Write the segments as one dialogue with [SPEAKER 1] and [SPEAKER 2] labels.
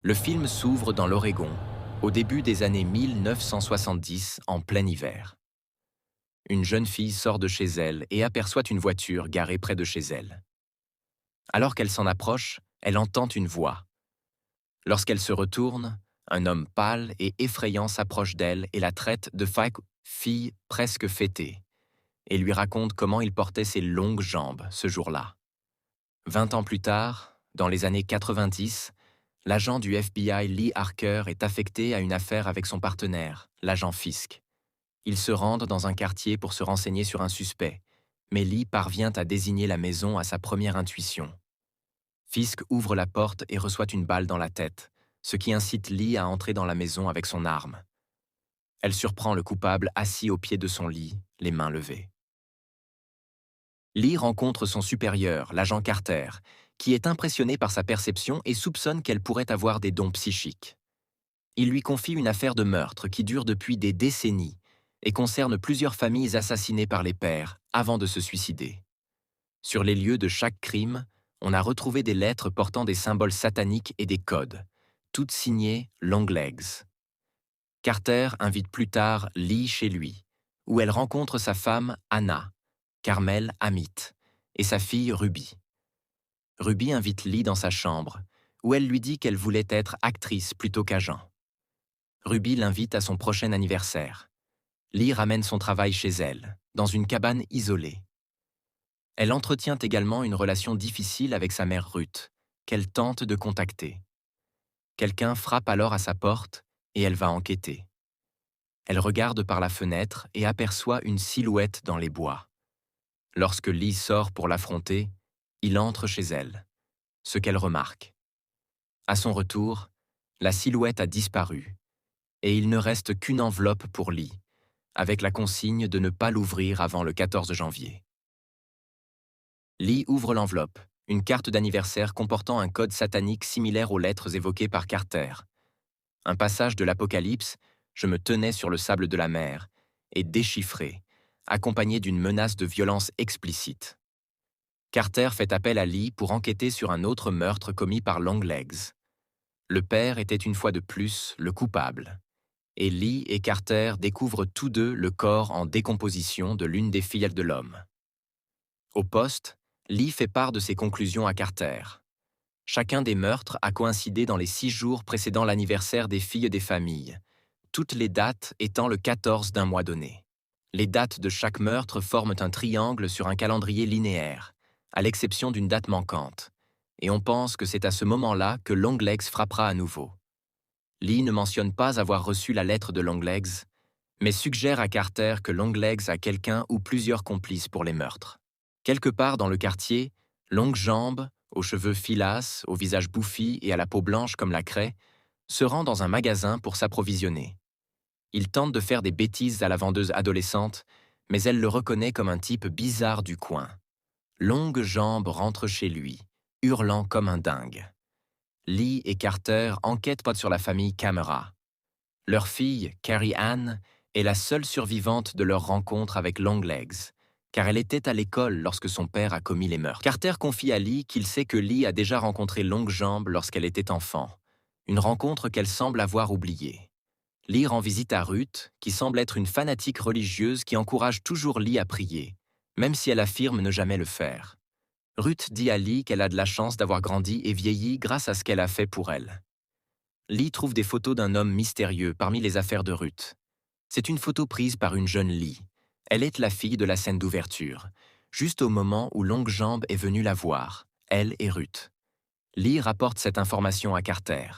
[SPEAKER 1] Le film s'ouvre dans l'Oregon, au début des années 1970, en plein hiver. Une jeune fille sort de chez elle et aperçoit une voiture garée près de chez elle. Alors qu'elle s'en approche, elle entend une voix. Lorsqu'elle se retourne, un homme pâle et effrayant s'approche d'elle et la traite de fille presque fêtée, et lui raconte comment il portait ses longues jambes ce jour-là. 20 ans plus tard, dans les années 90, l'agent du FBI Lee Harker est affecté à une affaire avec son partenaire, l'agent Fisk. Ils se rendent dans un quartier pour se renseigner sur un suspect, mais Lee parvient à désigner la maison à sa première intuition. Fisk ouvre la porte et reçoit une balle dans la tête, ce qui incite Lee à entrer dans la maison avec son arme. Elle surprend le coupable assis au pied de son lit, les mains levées. Lee rencontre son supérieur, l'agent Carter, qui est impressionné par sa perception et soupçonne qu'elle pourrait avoir des dons psychiques. Il lui confie une affaire de meurtre qui dure depuis des décennies et concerne plusieurs familles assassinées par les pères avant de se suicider. Sur les lieux de chaque crime, on a retrouvé des lettres portant des symboles sataniques et des codes, toutes signées Longlegs. Carter invite plus tard Lee chez lui, où elle rencontre sa femme Anna, Carmel Amit, et sa fille Ruby. Ruby invite Lee dans sa chambre, où elle lui dit qu'elle voulait être actrice plutôt qu'agent. Ruby l'invite à son prochain anniversaire. Lee ramène son travail chez elle, dans une cabane isolée. Elle entretient également une relation difficile avec sa mère Ruth, qu'elle tente de contacter. Quelqu'un frappe alors à sa porte et elle va enquêter. Elle regarde par la fenêtre et aperçoit une silhouette dans les bois. Lorsque Lee sort pour l'affronter, il entre chez elle, ce qu'elle remarque. À son retour, la silhouette a disparu et il ne reste qu'une enveloppe pour Lee, avec la consigne de ne pas l'ouvrir avant le 14 janvier. Lee ouvre l'enveloppe, une carte d'anniversaire comportant un code satanique similaire aux lettres évoquées par Carter. Un passage de l'Apocalypse, je me tenais sur le sable de la mer, est déchiffré, accompagné d'une menace de violence explicite. Carter fait appel à Lee pour enquêter sur un autre meurtre commis par Longlegs. Le père était une fois de plus le coupable. Et Lee et Carter découvrent tous deux le corps en décomposition de l'une des filles de l'homme. Au poste, Lee fait part de ses conclusions à Carter. Chacun des meurtres a coïncidé dans les 6 jours précédant l'anniversaire des filles des familles, toutes les dates étant le 14 d'un mois donné. Les dates de chaque meurtre forment un triangle sur un calendrier linéaire, à l'exception d'une date manquante, et on pense que c'est à ce moment-là que Longlegs frappera à nouveau. Lee ne mentionne pas avoir reçu la lettre de Longlegs, mais suggère à Carter que Longlegs a quelqu'un ou plusieurs complices pour les meurtres. Quelque part dans le quartier, Longue Jambe, aux cheveux filasses, au visage bouffi et à la peau blanche comme la craie, se rend dans un magasin pour s'approvisionner. Il tente de faire des bêtises à la vendeuse adolescente, mais elle le reconnaît comme un type bizarre du coin. Longue Jambe rentre chez lui, hurlant comme un dingue. Lee et Carter enquêtent sur la famille Camera. Leur fille, Carrie Ann, est la seule survivante de leur rencontre avec Longlegs, car elle était à l'école lorsque son père a commis les meurtres. Carter confie à Lee qu'il sait que Lee a déjà rencontré Longue Jambe lorsqu'elle était enfant, une rencontre qu'elle semble avoir oubliée. Lee rend visite à Ruth, qui semble être une fanatique religieuse qui encourage toujours Lee à prier, même si elle affirme ne jamais le faire. Ruth dit à Lee qu'elle a de la chance d'avoir grandi et vieilli grâce à ce qu'elle a fait pour elle. Lee trouve des photos d'un homme mystérieux parmi les affaires de Ruth. C'est une photo prise par une jeune Lee. Elle est la fille de la scène d'ouverture, juste au moment où Longue Jambe est venue la voir, elle et Ruth. Lee rapporte cette information à Carter.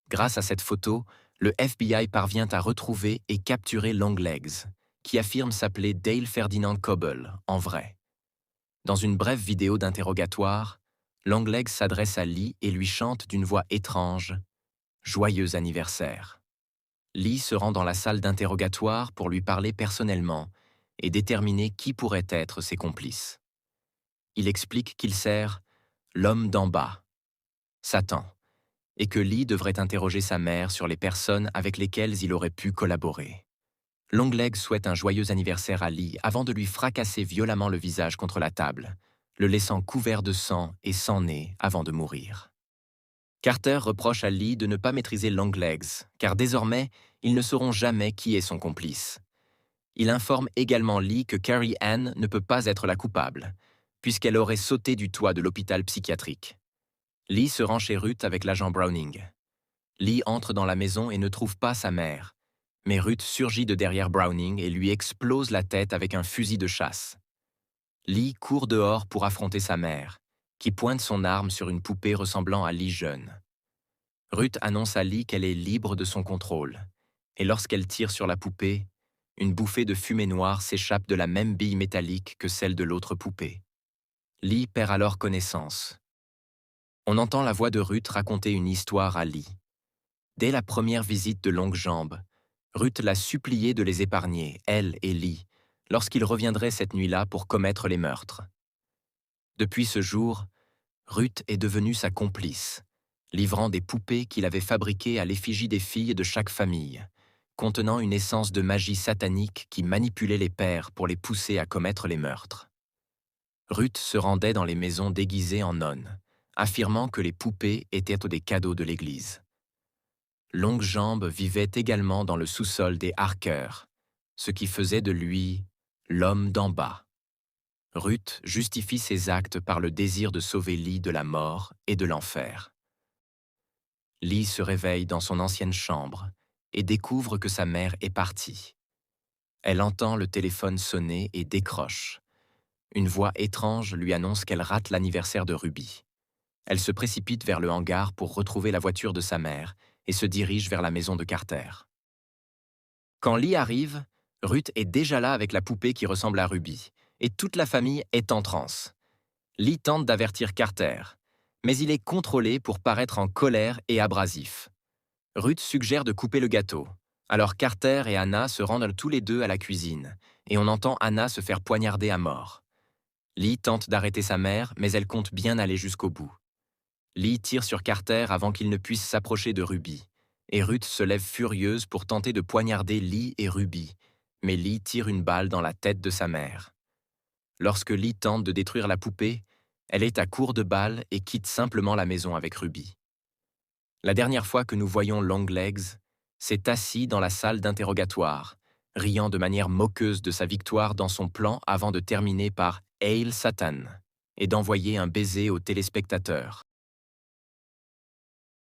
[SPEAKER 1] Grâce à cette photo, le FBI parvient à retrouver et capturer Longlegs, qui affirme s'appeler Dale Ferdinand Coble, en vrai. Dans une brève vidéo d'interrogatoire, Longlegs s'adresse à Lee et lui chante d'une voix étrange « Joyeux anniversaire ». Lee se rend dans la salle d'interrogatoire pour lui parler personnellement et déterminer qui pourrait être ses complices. Il explique qu'il sert l'homme d'en bas, Satan, et que Lee devrait interroger sa mère sur les personnes avec lesquelles il aurait pu collaborer. Longlegs souhaite un joyeux anniversaire à Lee avant de lui fracasser violemment le visage contre la table, le laissant couvert de sang et sans nez avant de mourir. Carter reproche à Lee de ne pas maîtriser Longlegs, car désormais, ils ne sauront jamais qui est son complice. Il informe également Lee que Carrie Ann ne peut pas être la coupable, puisqu'elle aurait sauté du toit de l'hôpital psychiatrique. Lee se rend chez Ruth avec l'agent Browning. Lee entre dans la maison et ne trouve pas sa mère, mais Ruth surgit de derrière Browning et lui explose la tête avec un fusil de chasse. Lee court dehors pour affronter sa mère, qui pointe son arme sur une poupée ressemblant à Lee jeune. Ruth annonce à Lee qu'elle est libre de son contrôle, et lorsqu'elle tire sur la poupée, une bouffée de fumée noire s'échappe de la même bille métallique que celle de l'autre poupée. Lee perd alors connaissance. On entend la voix de Ruth raconter une histoire à Lee. Dès la première visite de Longue Jambe, Ruth l'a supplié de les épargner, elle et Lee, lorsqu'ils reviendraient cette nuit-là pour commettre les meurtres. Depuis ce jour, Ruth est devenue sa complice, livrant des poupées qu'il avait fabriquées à l'effigie des filles de chaque famille, contenant une essence de magie satanique qui manipulait les pères pour les pousser à commettre les meurtres. Ruth se rendait dans les maisons déguisées en nonnes, affirmant que les poupées étaient des cadeaux de l'Église. Longue Jambe vivait également dans le sous-sol des Harker, ce qui faisait de lui l'homme d'en bas. Ruth justifie ses actes par le désir de sauver Lee de la mort et de l'enfer. Lee se réveille dans son ancienne chambre et découvre que sa mère est partie. Elle entend le téléphone sonner et décroche. Une voix étrange lui annonce qu'elle rate l'anniversaire de Ruby. Elle se précipite vers le hangar pour retrouver la voiture de sa mère et se dirige vers la maison de Carter. Quand Lee arrive, Ruth est déjà là avec la poupée qui ressemble à Ruby, et toute la famille est en transe. Lee tente d'avertir Carter, mais il est contrôlé pour paraître en colère et abrasif. Ruth suggère de couper le gâteau. Alors Carter et Anna se rendent tous les deux à la cuisine, et on entend Anna se faire poignarder à mort. Lee tente d'arrêter sa mère, mais elle compte bien aller jusqu'au bout. Lee tire sur Carter avant qu'il ne puisse s'approcher de Ruby, et Ruth se lève furieuse pour tenter de poignarder Lee et Ruby, mais Lee tire une balle dans la tête de sa mère. Lorsque Lee tente de détruire la poupée, elle est à court de balles et quitte simplement la maison avec Ruby. La dernière fois que nous voyons Longlegs, c'est assis dans la salle d'interrogatoire, riant de manière moqueuse de sa victoire dans son plan avant de terminer par « Hail Satan » et d'envoyer un baiser aux téléspectateurs.